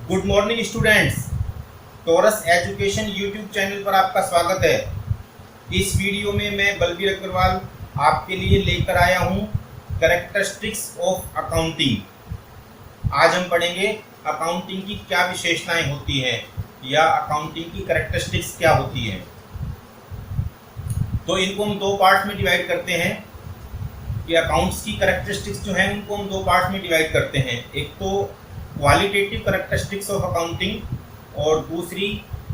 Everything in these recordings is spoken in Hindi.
Good morning students. Torus education YouTube channel पर आपका स्वागत है। इस वीडियो में मैं बलबीर अग्रवाल आपके लिए लेकर आया हूं कैरेक्टरिस्टिक्स ऑफ अकाउंटिंग। आज हम पढ़ेंगे अकाउंटिंग की क्या विशेषताएं होती हैं या अकाउंटिंग की कैरेक्टरिस्टिक्स क्या होती हैं। तो इनको हम दो पार्ट्स में डिवाइड करते हैं कि अकाउंट्स की कैरेक्टरिस्टिक्स जो हैं उनको हम दो पार्ट्स में डिवाइड करते हैं। एक तो क्वालिटेटिव कैरेक्टरिस्टिक्स ऑफ अकाउंटिंग और दूसरी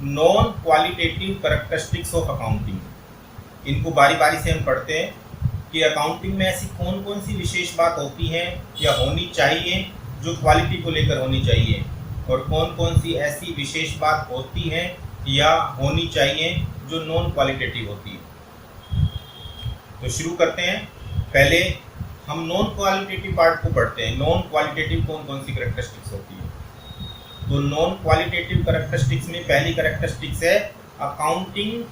non qualitative characteristics of accounting. इनको बारी बारी से हम पढ़ते हैं कि अकाउंटिंग में ऐसी कौन कौन सी विशेष बात होती है या होनी चाहिए जो क्वालिटी को लेकर होनी चाहिए, और कौन कौन सी ऐसी विशेष बात होती है या होनी चाहिए जो नॉन क्वालिटेटिव होती है। तो शुरू करते हैं। पहले हम नॉन क्वालिटेटिव पार्ट को पढ़ते हैं। नॉन क्वालिटेटिव कौन कौन सी कैरेक्टरिस्टिक्स होती है। तो नॉन क्वालिटेटिव कैरेक्टरिस्टिक्स में पहली कैरेक्टरिस्टिक्स है accounting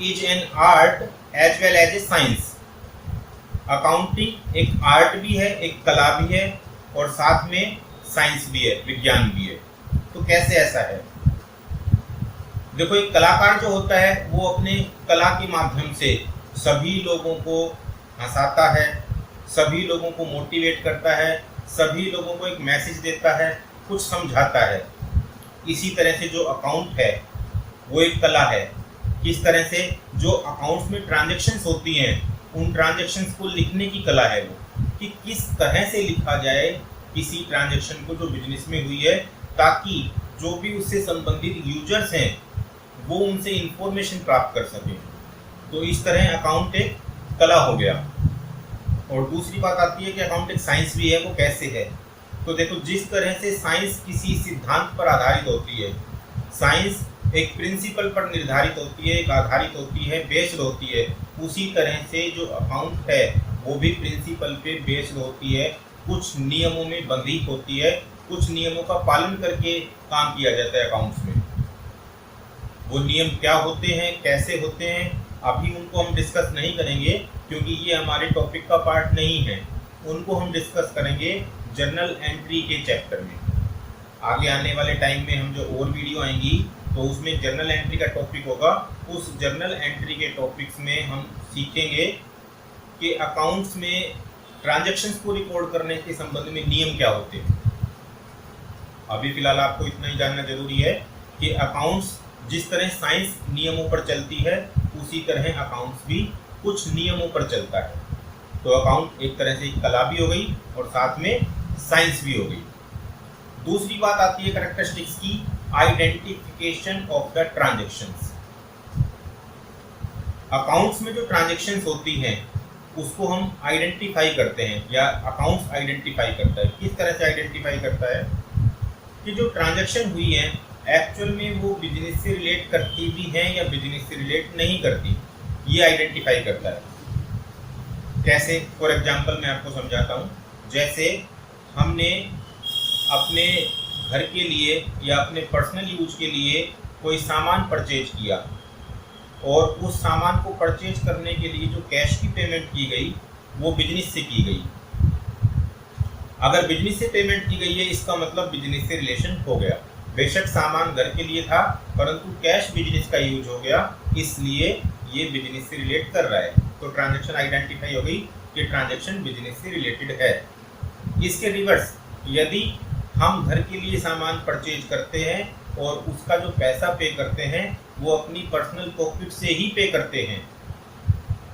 is an art as well as a science. Accounting एक आर्ट भी है, एक कला भी है और साथ में साइंस भी है, विज्ञान भी है। तो कैसे ऐसा है? देखो, एक कलाकार जो होता है वो अपने कला के माध्यम से सभी लोगों को हंसाता है, सभी लोगों को मोटिवेट करता है, सभी लोगों को एक मैसेज देता है, कुछ समझाता है। इसी तरह से जो अकाउंट है वो एक कला है। किस तरह से? जो अकाउंट्स में ट्रांजैक्शंस होती हैं उन ट्रांजैक्शंस को लिखने की कला है वो, कि किस तरह से लिखा जाए किसी ट्रांजैक्शन को जो बिजनेस में हुई है, ताकि जो भी उससे संबंधित यूजर्स हैं वो उनसे इंफॉर्मेशन प्राप्त कर सकें। तो इस तरह अकाउंट एक कला हो गया। और दूसरी बात आती है कि अकाउंट एक साइंस भी है। वो कैसे है? तो देखो, जिस तरह से साइंस किसी सिद्धांत पर आधारित होती है, साइंस एक प्रिंसिपल पर निर्धारित होती है, एक आधारित होती है, बेस्ड होती है, उसी तरह से जो अकाउंट है वो भी प्रिंसिपल पे बेस्ड होती है, कुछ नियमों में बंधी होती है, कुछ नियमों का पालन करके काम किया जाता है अकाउंट्स में। वो नियम क्या होते हैं, कैसे होते हैं, अभी उनको हम डिस्कस नहीं करेंगे क्योंकि ये हमारे टॉपिक का पार्ट नहीं है। उनको हम डिस्कस करेंगे जर्नल एंट्री के चैप्टर में। आगे आने वाले टाइम में हम जो और वीडियो आएंगी तो उसमें जर्नल एंट्री का टॉपिक होगा। उस जर्नल एंट्री के टॉपिक्स में हम सीखेंगे कि अकाउंट्स में ट्रांजैक्शंस को रिकॉर्ड करने के संबंध में नियम क्या होते हैं। अभी फिलहाल आपको इतना ही जानना जरूरी है कि अकाउंट्स जिस तरह साइंस नियमों पर चलती है उसी तरह अकाउंट्स भी कुछ नियमों पर चलता है। तो अकाउंट एक तरह से एक कला भी हो गई और साथ में साइंस भी हो गई। दूसरी बात आती है कैरेक्टरिस्टिक्स की, identification of the transactions. Accounts में जो ट्रांजैक्शंस होती हैं उसको हम आइडेंटिफाई करते हैं या अकाउंट्स आइडेंटिफाई करता है। किस तरह से आइडेंटिफाई करता है? कि जो ट्रांजैक्शन हुई है एक्चुअल में वो बिजनेस से रिलेट करती भी हैं या बिजनेस से रिलेट नहीं करती, ये आइडेंटिफाई करता है। कैसे? फॉर एग्जांपल मैं आपको समझाता हूँ। जैसे हमने अपने घर के लिए या अपने पर्सनल यूज के लिए कोई सामान परचेज किया और उस सामान को परचेज करने के लिए जो कैश की पेमेंट की गई वो बिजनेस से की गई। अगर बिजनेस से पेमेंट की गई है इसका मतलब बिजनेस से रिलेशन हो गया। बेशक सामान घर के लिए था परंतु कैश बिजनेस का यूज हो गया, इसलिए ये बिजनेस से रिलेट कर रहा है। तो ट्रांजैक्शन आइडेंटिफाई हो गई कि ट्रांजैक्शन बिजनेस से रिलेटेड है। इसके रिवर्स, यदि हम घर के लिए सामान परचेज करते हैं और उसका जो पैसा पे करते हैं वो अपनी पर्सनल पॉकेट से ही पे करते हैं,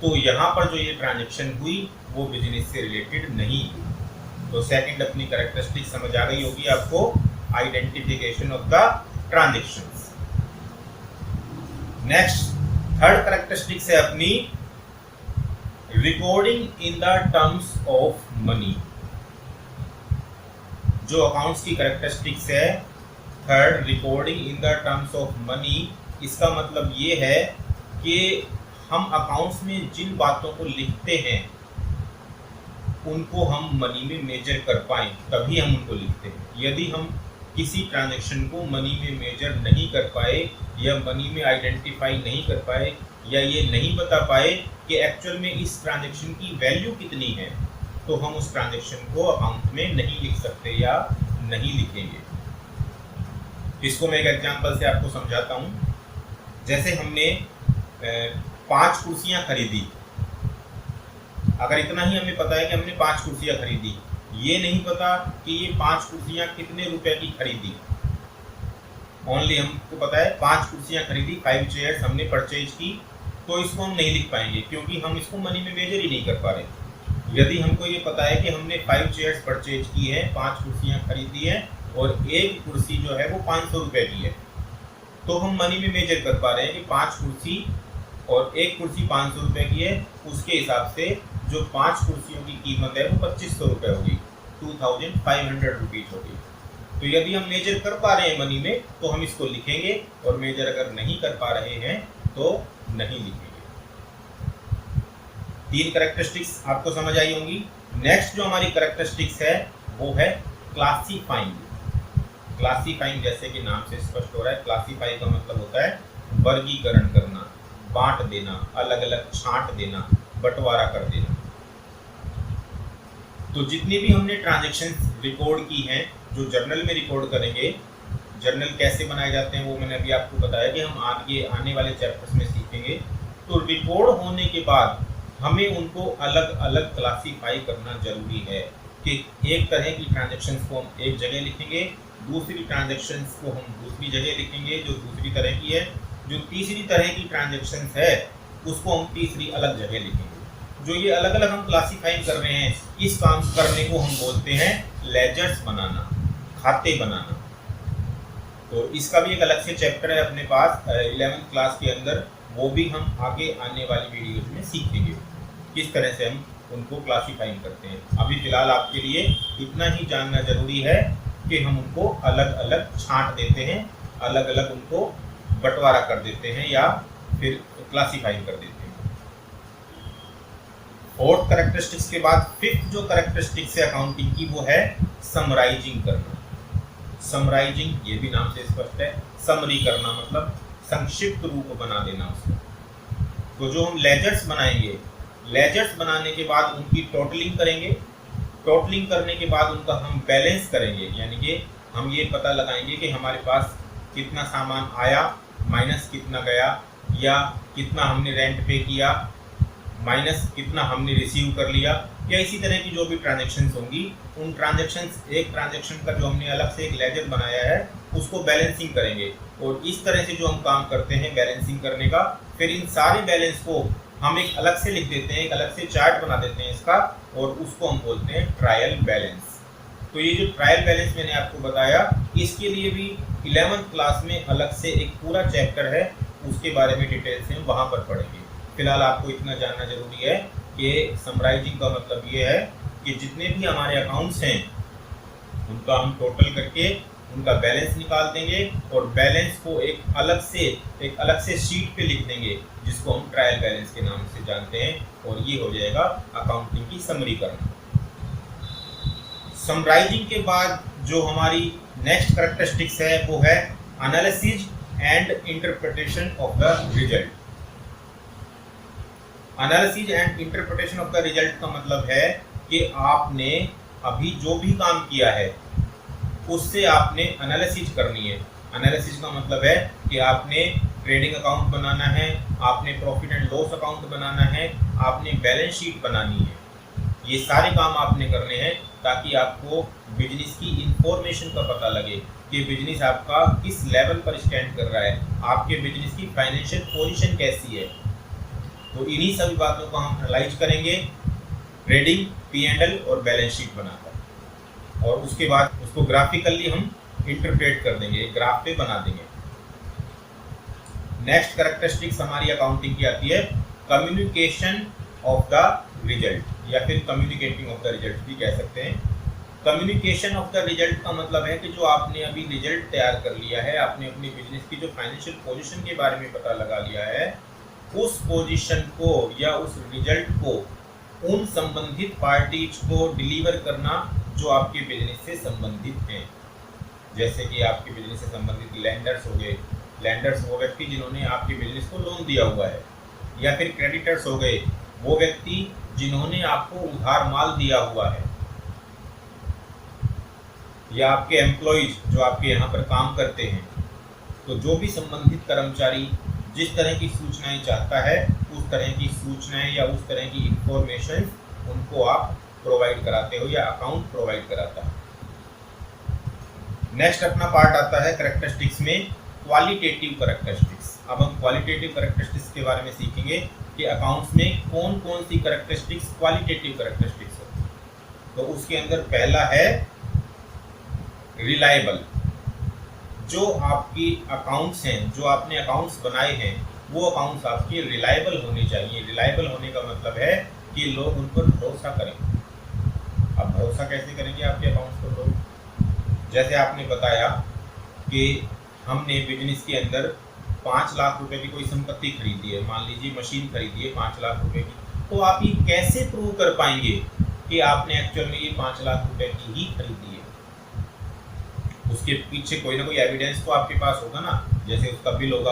तो यहाँ पर जो ये ट्रांजैक्शन हुई वो बिजनेस से रिलेटेड नहीं हुई। तो सेकंड अपनी कैरेक्टरिस्टिक समझ आ गई होगी आपको, identification of the transactions. Next third characteristics है अपनी recording in the terms of money. जो अकाउंट्स की कैरेक्टरिस्टिक्स है third, recording in the terms of money, इसका मतलब ये है कि हम अकाउंट्स में जिन बातों को लिखते हैं उनको हम मनी में मेजर कर पाएँ तभी हम उनको लिखते हैं। यदि हम किसी ट्रांजैक्शन को मनी में मेजर नहीं कर पाए या मनी में आइडेंटिफाई नहीं कर पाए या ये नहीं बता पाए कि एक्चुअल में इस ट्रांजैक्शन की वैल्यू कितनी है, तो हम उस ट्रांजैक्शन को अकाउंट में नहीं लिख सकते या नहीं लिखेंगे। इसको मैं एक एग्जांपल से आपको समझाता हूँ। जैसे हमने 5 कुर्सियाँ खरीदी, अगर इतना ही हमें पता है कि हमने 5 कुर्सियाँ खरीदी, ये नहीं पता कि ये 5 कुर्सियाँ कितने रुपए की खरीदी, ओनली हमको पता है 5 कुर्सियाँ खरीदी, 5 चेयर्स हमने परचेज की, तो इसको हम नहीं लिख पाएंगे क्योंकि हम इसको मनी में मेजर ही नहीं कर पा रहे। यदि हमको ये पता है कि हमने 5 चेयर्स परचेज की है, 5 कुर्सियाँ खरीदी है और एक कुर्सी जो है वो 500 रुपये की है, तो हम मनी में मेजर कर पा रहे हैं कि 5 कुर्सी और एक कुर्सी 500 रुपये की है, उसके हिसाब से जो 5 कुर्सियों की कीमत है वो 2500 रुपये होगी, 2500 रुपीज़ होगी। तो यदि हम मेजर कर पा रहे हैं मनी में तो हम इसको लिखेंगे, और मेजर अगर नहीं कर पा रहे हैं तो नहीं लिखेंगे। 3 कैरेक्टरिस्टिक्स आपको समझ आई होंगी। नेक्स्ट जो हमारी कैरेक्टरिस्टिक्स है वो है क्लासीफाइंग। क्लासीफाइंग जैसे कि नाम से स्पष्ट हो रहा है, क्लासीफाई का मतलब होता है वर्गीकरण करना, बांट देना, अलग अलग छांट देना, बंटवारा कर देना। तो जितनी भी हमने ट्रांजैक्शंस रिकॉर्ड की हैं, जो जर्नल में रिकॉर्ड करेंगे, जर्नल कैसे बनाए जाते हैं वो मैंने अभी आपको बताया कि हम आगे आने वाले चैप्टर्स में सीखेंगे। तो रिकॉर्ड होने के बाद हमें उनको अलग अलग क्लासीफाई करना जरूरी है कि एक तरह की ट्रांजैक्शंस को हम एक जगह लिखेंगे, दूसरी ट्रांजैक्शंस को हम दूसरी जगह लिखेंगे जो दूसरी तरह की है, जो तीसरी तरह की ट्रांजैक्शंस है उसको हम तीसरी अलग जगह लिखेंगे। जो ये अलग अलग हम क्लासीफाई कर रहे हैं, इस काम करने को हम बोलते हैं लेजर्स बनाना, खाते बनाना। तो इसका भी एक अलग से चैप्टर है अपने पास 11th क्लास के अंदर, वो भी हम आगे आने वाली वीडियोज में सीखेंगे किस तरह से हम उनको क्लासीफाइंग करते हैं। अभी फिलहाल आपके लिए इतना ही जानना जरूरी है कि हम उनको अलग अलग छांट देते हैं, अलग अलग उनको बंटवारा कर देते हैं या फिर क्लासीफाइंग कर देते हैं। 4th कैरेक्टरिस्टिक्स के बाद 5th जो कैरेक्टरिस्टिक्स है अकाउंटिंग की वो है समराइजिंग करना। समराइजिंग ये भी नाम से स्पष्ट है, समरी करना मतलब संक्षिप्त रूप बना देना उसको। तो जो हम लेजर्स बनाएंगे, लेजर्स बनाने के बाद उनकी टोटलिंग करेंगे, टोटलिंग करने के बाद उनका हम बैलेंस करेंगे, यानी कि हम ये पता लगाएंगे कि हमारे पास कितना सामान आया माइनस कितना गया, या कितना हमने रेंट पे किया माइनस कितना हमने रिसीव कर लिया, या इसी तरह की जो भी ट्रांजैक्शंस होंगी उन ट्रांजैक्शंस, एक ट्रांजैक्शन का जो हमने अलग से एक लेजर बनाया है उसको बैलेंसिंग करेंगे। और इस तरह से जो हम काम करते हैं बैलेंसिंग करने का, फिर इन सारे बैलेंस को हम एक अलग से लिख देते हैं, एक अलग से चार्ट बना देते हैं इसका, और उसको हम बोलते हैं ट्रायल बैलेंस। तो ये जो ट्रायल बैलेंस मैंने आपको बताया, इसके लिए भी 11th क्लास में अलग से एक पूरा चैप्टर है, उसके बारे में डिटेल से हम वहाँ पर पढ़ेंगे। फिलहाल आपको इतना जानना जरूरी है कि समराइजिंग का मतलब ये है कि जितने भी हमारे अकाउंट्स हैं उनका हम टोटल करके उनका बैलेंस निकाल देंगे, और बैलेंस को एक अलग से शीट पे लिख देंगे जिसको हम ट्रायल बैलेंस के नाम से जानते हैं, और ये हो जाएगा अकाउंटिंग की समरी करना। समराइजिंग के बाद जो हमारी नेक्स्ट कैरेक्टरिस्टिक्स है वो है analysis and interpretation of the result. Analysis and interpretation of the result का मतलब है कि आपने अभी जो भी काम किया है उससे आपने एनालिसिस करनी है। एनालिसिस का मतलब है कि आपने ट्रेडिंग अकाउंट बनाना है, आपने प्रॉफिट एंड लॉस अकाउंट बनाना है, आपने बैलेंस शीट बनानी है। ये सारे काम आपने करने हैं ताकि आपको बिजनेस की इंफॉर्मेशन का पता लगे कि बिजनेस आपका किस लेवल पर स्टैंड कर रहा है, आपके बिजनेस की फाइनेंशियल पोजीशन कैसी है। तो इन्हीं सभी बातों को हम एनालाइज करेंगे ट्रेडिंग, P&L और बैलेंस शीट बनाकर, और उसके बाद उसको ग्राफिकली हम इंटरप्रेट कर देंगे, ग्राफ पे बना देंगे। नेक्स्ट कैरेक्टरिस्टिक्स हमारी अकाउंटिंग की आती है कम्युनिकेशन ऑफ द रिजल्ट, या फिर कम्युनिकेटिंग ऑफ द रिजल्ट भी कह सकते हैं। कम्युनिकेशन ऑफ द रिजल्ट का मतलब है कि जो आपने अभी रिजल्ट तैयार कर लिया है, आपने अपनी बिजनेस की जो फाइनेंशियल पोजीशन के बारे में पता लगा लिया है, उस पोजीशन को या उस रिजल्ट को उन संबंधित पार्टीज को डिलीवर करना जो आपके बिजनेस से संबंधित हैं। जैसे कि आपके बिजनेस से संबंधित लैंडर्स हो गए, लैंडर्स वो व्यक्ति जिन्होंने आपके बिजनेस को लोन दिया हुआ है, या फिर क्रेडिटर्स हो गए वो व्यक्ति जिन्होंने आपको उधार माल दिया हुआ है, या आपके एम्प्लॉइज जो आपके यहाँ पर काम करते हैं, तो जो भी संबंधित कर्मचारी जिस तरह की सूचनाएं चाहता है उस तरह की सूचनाएं या उस तरह की इंफॉर्मेशन उनको आप प्रोवाइड कराते हो या अकाउंट प्रोवाइड कराता है। नेक्स्ट अपना पार्ट आता है कैरेक्टरिस्टिक्स में क्वालिटेटिव कैरेक्टरिस्टिक्स। अब हम क्वालिटेटिव कैरेक्टरिस्टिक्स के बारे में सीखेंगे कि अकाउंट्स में कौन कौन सी कैरेक्टरिस्टिक्स क्वालिटेटिव कैरेक्टरिस्टिक्स होती है। तो उसके अंदर पहला है रिलायबल। जो आपकी अकाउंट्स हैं, जो आपने अकाउंट्स बनाए हैं, वो अकाउंट्स आपके रिलायबल होने चाहिए। रिलायबल होने का मतलब है कि लोग उन पर भरोसा करें। अब भरोसा कैसे करेंगे आपके अकाउंट्स पर लोग? जैसे आपने बताया कि हमने बिजनेस के अंदर 5 लाख रुपए की कोई संपत्ति खरीदी है, मान लीजिए मशीन खरीदी है 5 लाख रुपए की, तो आप ये कैसे प्रूव कर पाएंगे कि आपने एक्चुअल में ये 5 लाख रुपए की ही खरीदी है? उसके पीछे कोई ना कोई एविडेंस तो आपके पास होगा ना, जैसे उसका बिल होगा।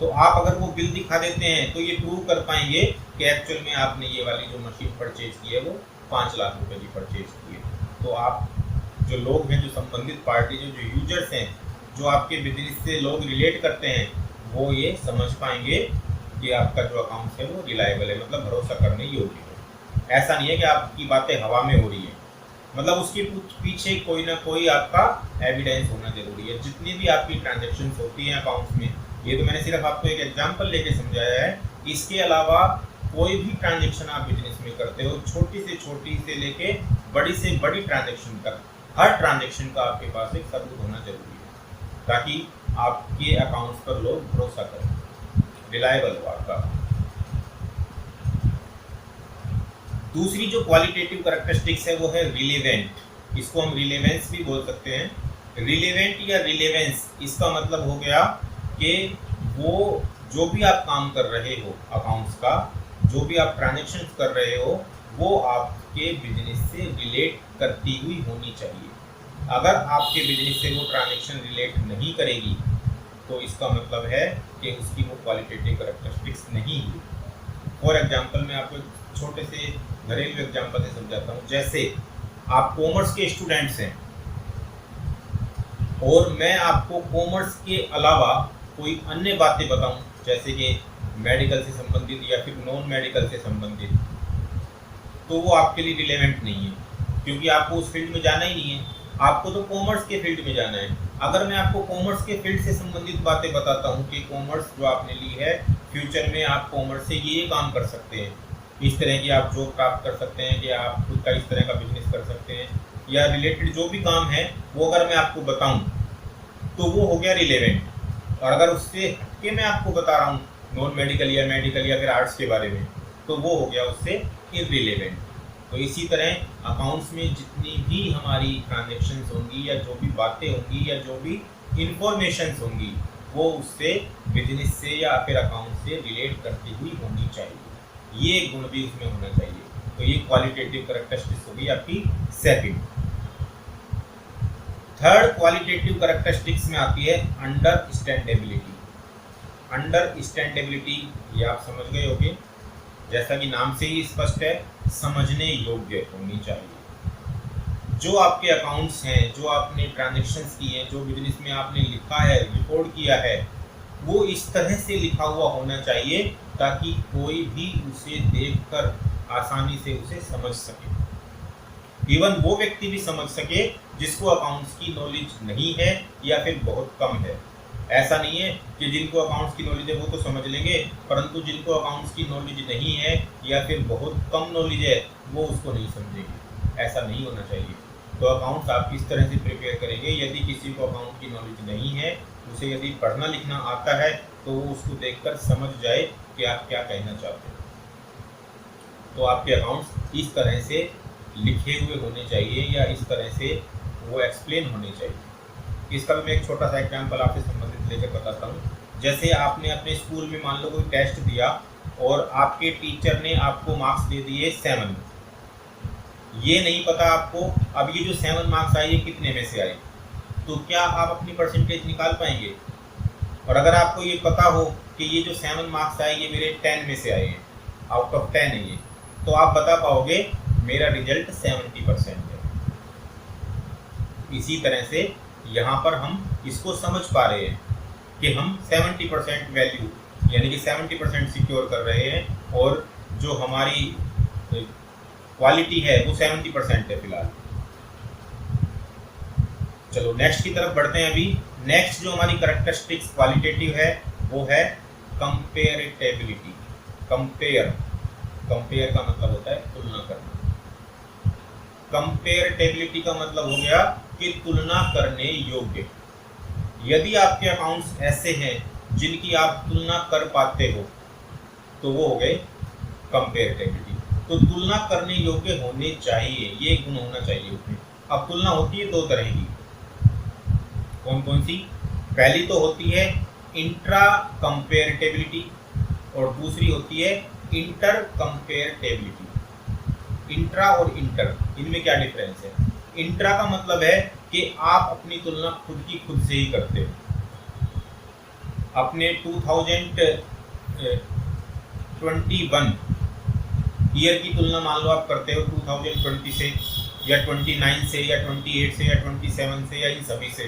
तो आप अगर वो बिल दिखा देते हैं तो ये प्रूव कर पाएंगे कि एक्चुअल में आपने ये वाली जो मशीन परचेज की है वो 5 लाख रुपए की परचेज की है। तो आप जो लोग हैं, जो संबंधित पार्टी, जो यूजर्स हैं, जो आपके बिजनेस से लोग रिलेट करते हैं, वो ये समझ पाएंगे कि आपका जो अकाउंट है वो रिलायबल है, मतलब भरोसा करने योग्य है। ऐसा नहीं है कि आपकी बातें हवा में हो रही है, मतलब उसके पीछे कोई ना कोई आपका एविडेंस होना जरूरी है। जितनी भी आपकी ट्रांजेक्शन्स होती हैं अकाउंट्स में, ये तो मैंने सिर्फ आपको एक एग्जांपल लेके समझाया है। इसके अलावा कोई भी ट्रांजेक्शन आप बिजनेस में करते हो, छोटी से लेके बड़ी से बड़ी ट्रांजेक्शन तक, हर ट्रांजेक्शन का आपके पास एक सबूत होना जरूरी है, ताकि आपके अकाउंट्स पर लोग भरोसा करें, रिलायबल हो आपका। दूसरी जो क्वालिटेटिव कैरेक्टरिस्टिक्स है वो है रिलेवेंट। इसको हम रिलेवेंस भी बोल सकते हैं। रिलेवेंट या रिलेवेंस, इसका मतलब हो गया कि वो जो भी आप काम कर रहे हो अकाउंट्स का, जो भी आप ट्रांजेक्शन कर रहे हो, वो आपके बिजनेस से रिलेट करती हुई होनी चाहिए। अगर आपके बिजनेस से वो ट्रांजेक्शन रिलेट नहीं करेगी तो इसका मतलब है कि उसकी वो क्वालिटेटिव कैरेक्टरिस्टिक्स नहीं है। फॉर एग्जांपल मैं आपको एक छोटे से घरेलू एग्जांपल से समझाता हूँ। जैसे आप कॉमर्स के स्टूडेंट्स हैं और मैं आपको कॉमर्स के अलावा कोई अन्य बातें बताऊं, जैसे कि मेडिकल से संबंधित या फिर नॉन मेडिकल से संबंधित, तो वो आपके लिए रिलेवेंट नहीं है, क्योंकि आपको उस फील्ड में जाना ही नहीं है। आपको तो कॉमर्स के फील्ड में जाना है। अगर मैं आपको कॉमर्स के फील्ड से संबंधित बातें बताता हूँ कि कॉमर्स जो आपने ली है, फ्यूचर में आप कॉमर्स से ये काम कर सकते हैं, इस तरह की आप जॉब प्राप्त कर सकते हैं, कि आप खुद का इस तरह का बिजनेस कर सकते हैं, या रिलेटेड जो भी काम है वो अगर मैं आपको बताऊं तो वो हो गया रिलेवेंट। और अगर उससे हटके मैं आपको बता रहा हूँ नॉन मेडिकल या मेडिकल या फिर आर्ट्स के बारे में, तो वो हो गया उससे इररिलेवेंट। तो इसी तरह अकाउंट्स में जितनी भी हमारी ट्रांजेक्शन्स होंगी या जो भी बातें होंगी या जो भी इंफॉर्मेशंस होंगी, वो उससे बिजनेस से या फिर अकाउंट से रिलेट करती हुई होनी चाहिए। ये गुण भी उसमें होना चाहिए। तो ये क्वालिटेटिव कैरेक्टरिस्टिक्स होगी आपकी सेकंड। थर्ड क्वालिटेटिव कैरेक्टरिस्टिक्स में आती है अंडरस्टैंडेबिलिटी। अंडरस्टैंडेबिलिटी ये आप समझ गए होंगे, जैसा कि नाम से ही स्पष्ट है, समझने योग्य होनी चाहिए। जो आपके अकाउंट्स हैं, जो आपने ट्रांजैक्शंस की हैं, जो बिजनेस में आपने लिखा है, रिकॉर्ड किया है, वो इस तरह से लिखा हुआ होना चाहिए ताकि कोई भी उसे देखकर आसानी से उसे समझ सके। इवन वो व्यक्ति भी समझ सके जिसको अकाउंट्स की नॉलेज नहीं है या फिर बहुत कम है। ऐसा नहीं है कि जिनको अकाउंट्स की नॉलेज है वो तो समझ लेंगे, परंतु जिनको अकाउंट्स की नॉलेज नहीं है या फिर बहुत कम नॉलेज है वो उसको नहीं समझेंगे। ऐसा नहीं होना चाहिए। तो अकाउंट्स आप किस तरह से प्रिपेयर करेंगे? यदि किसी को अकाउंट की नॉलेज नहीं है, उसे यदि पढ़ना लिखना आता है, तो वो उसको देखकर समझ जाए कि आप क्या कहना चाहते हैं। तो आपके अकाउंट्स इस तरह से लिखे हुए होने चाहिए या इस तरह से वो एक्सप्लेन होने चाहिए। इसका भी मैं एक छोटा सा एग्जांपल आपसे संबंधित लेकर बताता हूँ। जैसे आपने अपने स्कूल में मान लो कोई टेस्ट दिया और आपके टीचर ने आपको मार्क्स दे दिए 7, ये नहीं पता आपको अब ये जो 7 मार्क्स आए ये कितने में से आए, तो क्या आप अपनी परसेंटेज निकाल पाएंगे? और अगर आपको ये पता हो कि ये जो 7 मार्क्स आए ये मेरे 10 में से आए हैं, आउट ऑफ 10 है ये, तो आप बता पाओगे मेरा रिजल्ट 70% है। इसी तरह से यहाँ पर हम इसको समझ पा रहे हैं कि हम 70% वैल्यू यानी कि 70% सिक्योर कर रहे हैं और जो हमारी क्वालिटी है वो 70% है फिलहाल। चलो नेक्स्ट की तरफ बढ़ते हैं। अभी नेक्स्ट जो हमारी कैरेक्टरिस्टिक्स क्वालिटेटिव है वो है कंपेरेटेबिलिटी। कंपेयर का मतलब होता है तुलना करना। कंपेरेटेबिलिटी का मतलब हो गया कि तुलना करने योग्य। यदि आपके अकाउंट्स ऐसे हैं जिनकी आप तुलना कर पाते हो तो वो हो गए कंपेरेटेबिलिटी। तो तुलना करने योग्य होने चाहिए, ये गुण होना चाहिए उसमें। अब तुलना होती है दो तरह की, कौन कौन सी? पहली तो होती है इंट्रा कंपेरेटेबिलिटी और दूसरी होती है इंटर कंपेरेटेबिलिटी। इंट्रा और इंटर, इनमें क्या डिफरेंस है? इंट्रा का मतलब है कि आप अपनी तुलना खुद से ही करते हो। अपने 2021 ईयर की तुलना मान लो आप करते हो 2020 से या 29 से या 28 से या 27 से या इन सभी से,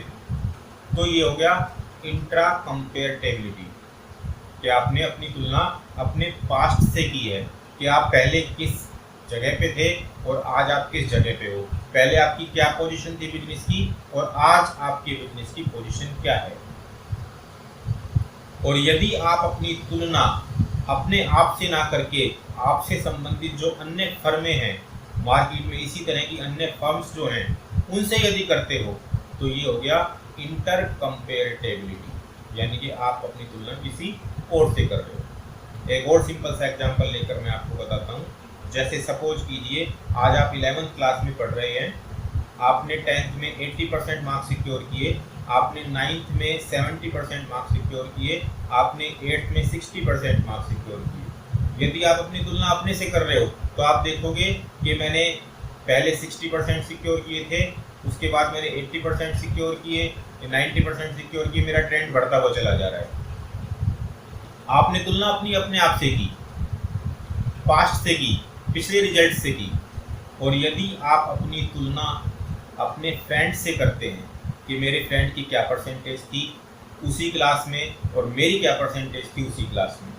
तो ये हो गया इंट्रा कंपेरेटिबिलिटी कि आपने अपनी तुलना अपने पास्ट से की है कि आप पहले किस जगह पे थे और आज आप किस जगह पे हो। पहले आपकी क्या पोजीशन थी बिजनेस की और आज आपके बिजनेस की पोजीशन क्या है। और यदि आप अपनी तुलना अपने आप से ना करके आपसे संबंधित जो अन्य फर्में हैं मार्केट में, इसी तरह की अन्य फर्म्स जो हैं उनसे यदि करते हो तो ये हो गया इंटर कंपेरेटिबिलिटी, यानी कि आप अपनी तुलना किसी और से कर रहे हो। एक और सिंपल सा एग्जांपल लेकर मैं आपको बताता हूँ। जैसे सपोज कीजिए आज आप 11th क्लास में पढ़ रहे हैं, आपने 10th में 80% मार्क्स सिक्योर किए, आपने 9th में 70% मार्क्स सिक्योर किए, आपने 8th में 60% मार्क्स सिक्योर किए। यदि आप अपनी तुलना अपने से कर रहे हो तो आप देखोगे कि मैंने पहले 60% सिक्योर किए थे, उसके बाद मैंने 80% सिक्योर किए, 90% सिक्योर किए, मेरा ट्रेंड बढ़ता हुआ चला जा रहा है। आपने तुलना अपने आप से की, पास्ट से की, पिछले रिजल्ट से की। और यदि आप अपनी तुलना अपने फ्रेंड से करते हैं कि मेरे फ्रेंड की क्या परसेंटेज थी उसी क्लास में और मेरी क्या परसेंटेज थी उसी क्लास में,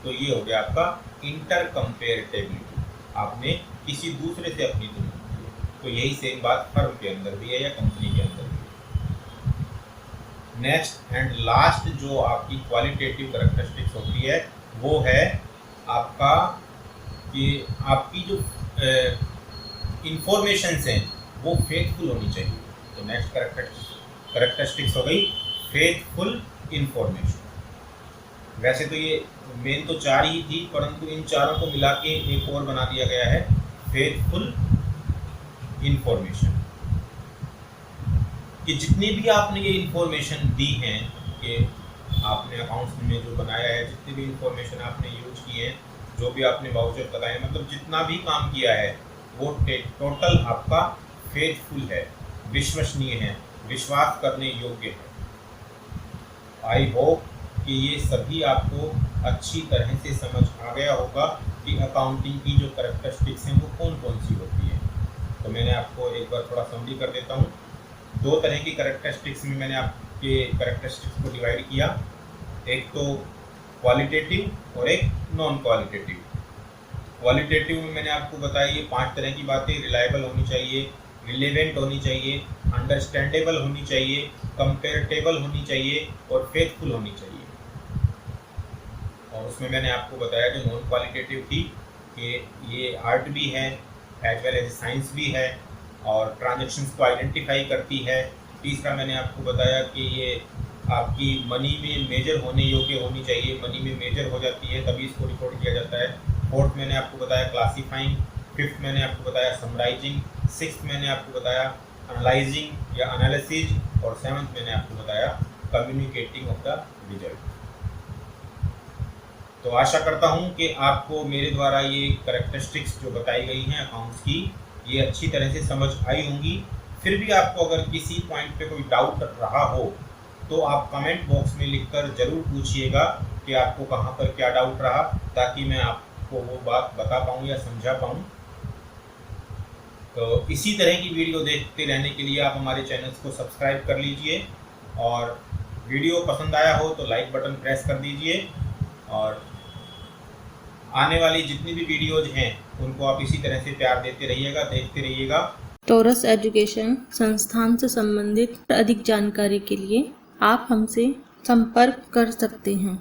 तो ये हो गया आपका इंटर कंपेरेटिबिलिटी। आपने किसी दूसरे से अपनी तुलना की। तो यही सेम बात फर्म के अंदर भी है या कंपनी के अंदर भी। नेक्स्ट एंड लास्ट जो आपकी क्वालिटेटिव कैरेक्टरिस्टिक्स होती है वो है आपका कि आपकी जो इंफॉर्मेशंस हैं वो फेथफुल होनी चाहिए। तो नेक्स्ट कैरेक्टरिस्टिक्स हो गई फेथफुल इंफॉर्मेशन। वैसे तो ये मेन तो 4 ही थी, परंतु इन चारों को मिला के एक और बना दिया गया है फेथफुल इंफॉर्मेशन। कि जितनी भी आपने ये इंफॉर्मेशन दी हैं कि आपने अकाउंट्स में जो बनाया है, जितनी भी इंफॉर्मेशन आपने यूज की है, जो भी आपने वाउचर लगाए, मतलब जितना भी काम किया है वो टोटल आपका फेथफुल है, विश्वसनीय है, विश्वास करने योग्य है। आई होप कि ये सभी आपको अच्छी तरह से समझ आ गया होगा कि अकाउंटिंग की जो कैरेक्टरिस्टिक्स हैं वो कौन कौन सी होती हैं। तो मैंने आपको एक बार थोड़ा समरी कर देता हूँ। 2 तरह की कैरेक्टरिस्टिक्स में मैंने आपके कैरेक्टरिस्टिक्स को डिवाइड किया, एक तो क्वालिटेटिव और एक नॉन क्वालिटेटिव। क्वालिटेटिव में मैंने आपको बताया ये 5 तरह की बातें, रिलायबल होनी चाहिए, रिलेवेंट होनी चाहिए, अंडरस्टैंडेबल होनी चाहिए, कंपेरेटेबल होनी चाहिए और फेथफुल होनी चाहिए। और उसमें मैंने आपको बताया कि नॉन क्वालिटेटिव थी कि ये आर्ट भी है एज वेल एज साइंस भी है और ट्रांजैक्शंस को आइडेंटिफाई करती है। तीसरा मैंने आपको बताया कि ये आपकी मनी में मेजर होने योग्य होनी चाहिए, मनी में मेजर हो जाती है तभी इसको रिकॉर्ड किया जाता है। 4th मैंने आपको बताया क्लासीफाइंग, 5th मैंने आपको बताया समराइजिंग, 6th मैंने आपको बताया एनालाइजिंग या एनालिसिस और 7th मैंने आपको बताया कम्युनिकेटिंग ऑफ द रिजल्ट। तो आशा करता हूँ कि आपको मेरे द्वारा ये कैरेक्टरिस्टिक्स जो बताई गई हैं अकाउंट्स की ये अच्छी तरह से समझ आई होंगी। फिर भी आपको अगर किसी पॉइंट पे कोई डाउट रहा हो तो आप कमेंट बॉक्स में लिखकर ज़रूर पूछिएगा कि आपको कहाँ पर क्या डाउट रहा, ताकि मैं आपको वो बात बता पाऊँ या समझा पाऊँ। तो इसी तरह की वीडियो देखते रहने के लिए आप हमारे चैनल्स को सब्सक्राइब कर लीजिए और वीडियो पसंद आया हो तो लाइक बटन प्रेस कर दीजिए, और आने वाली जितनी भी वीडियोज हैं उनको आप इसी तरह से प्यार देते रहिएगा, देखते रहिएगा। टोरस एजुकेशन संस्थान से संबंधित अधिक जानकारी के लिए आप हमसे संपर्क कर सकते हैं।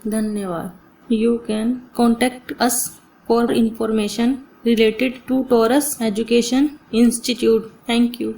धन्यवाद। You can contact us for information related to Taurus Education Institute. Thank you.